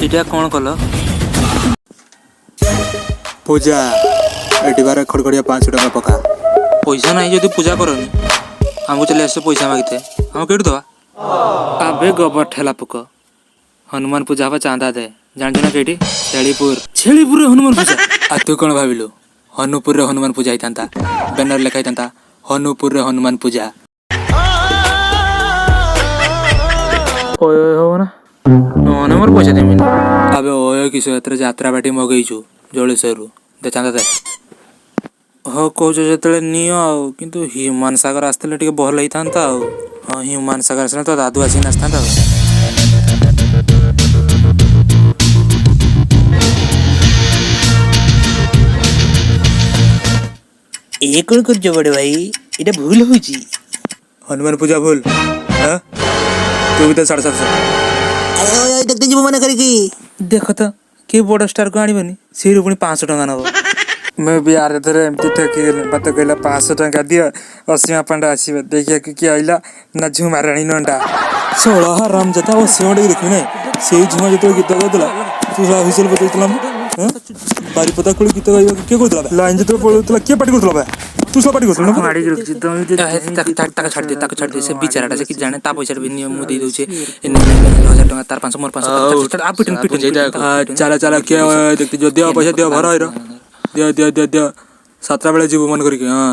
ଏଇଟା କ'ଣ କଲ? ପୂଜା ଏଠି ବାରେ ଖଡ଼ଖଡ଼ିଆ 500 ଟଙ୍କା ପକା। ପଇସା ନାହିଁ ଯଦି ପୂଜା କରନି ଆମକୁ ଚଲେ ଆସ ପଇସା ମାଗିତେ ଆମକୁ କେଉଁଠୁ ଦେବା? ଆବେ ଗୋବର ଠେଲା ପୋକ ହନୁମାନ ପୂଜା ହବ ଚାନ୍ଦା ଦେ ଜାଣିଛୁ ନା କେଇଠି? ଛେଳିପୁରରେ ହନୁମାନ ପୂଜା। ଆଉ ତୁ କ'ଣ ଭାବିଲୁ ହନୁପୁରରେ ହନୁମାନ ପୂଜା ହେଇଥାନ୍ତା? ବ୍ୟାନର ଲେଖା ହେଇଥାନ୍ତା ହନୁପୁରରେ ହନୁମାନ ପୂଜା। ହବ ନା ନହେଲେ ମୋର ପଇସା ଦେମିନି। ଆବେ ଓୟ କିସ ଏଥିରେ ଯାତ୍ରା ବାଟି ମଗେଇଛୁ ଜଳେଶ୍ୱରରୁ ଦେ ଚାନ୍ଦା ଦେ। ହଉ କହୁଛ ଯେତେବେଳେ ନିଅ ଆଉ କିନ୍ତୁ ହ୍ୟୁମାନ ସାଗର ଆସିଥିଲେ ଟିକେ ଭଲ ହେଇଥାନ୍ତା ଆଉ। ହଁ ହ୍ୟୁମାନ ସାଗର ଆସିଲେ ତ ଦାଦୁ ଆସିକି ଆସିଥାନ୍ତା ଆଉ। ଏ କ'ଣ କରୁଛ ବଡ଼ ଭାଇ? ଏଇଟା ଭୁଲ ହଉଛି। ହନୁମାନ ପୂଜା ଭୁଲ ତୁ ବି ତ 750। ଦେଖତେ ଯିବ ମନେ କରିକି ଦେଖ ତ କିଏ ବଡ଼ ଷ୍ଟାରକୁ ଆଣିବନି ସେଇରୁ ପୁଣି 500 ଟଙ୍କା ନେବ। ମୁଁ ବି ଆର ଥରେ ଏମିତି ଠକିଗଲି ମତେ କହିଲା 500 ଟଙ୍କା ଦିଅ ଅସୀମା ପାଣ୍ଡା ଆସିବ ଦେଖିବାକୁ କିଏ ଆଇଲା ନା ଝୁମାରାଣୀ ନଣ୍ଡା। ଷୋଳ ହାରାମ ଯାତା ଅସୀମା ଟିକେ ଦେଖିବୁ ନାହିଁ ସେଇ ଝୁମା ଯେତେବେଳେ ଗୀତ ଗାଉଥିଲା ତୁ ହୁଇସିଲ ବଜାଉଥିଲା ବାରିପଦା କୋଳି ଗୀତ ଗାଇବାକୁ କିଏ କହୁଥିଲା ଲାଇନ୍ ଯେତେବେଳେ ପଳଉଥିଲା କିଏ ପାଟି କରୁଥିଲା ବା ତୁ ସବୁ ପାଟି କରୁଥିଲୁ ତାକୁ ଛାଡ଼ିଦେ ସେ ବିଚାରାଟା ସେ କିଛି ଜାଣେ ତା ପଇସାଟା ବି ନିଅ ମୁଁ ଦେଇଦେଉଛି 1000 ଟଙ୍କା ତାର 500 ମୋର 500 ଚାଲ ଚାଲ କିଏ ଦେଖି ଦିଅ ପଇସା ଦିଅ ଭର ଦିଅ 7ଟା ବେଳେ ଯିବୁ ମନେ କରିକି। ହଁ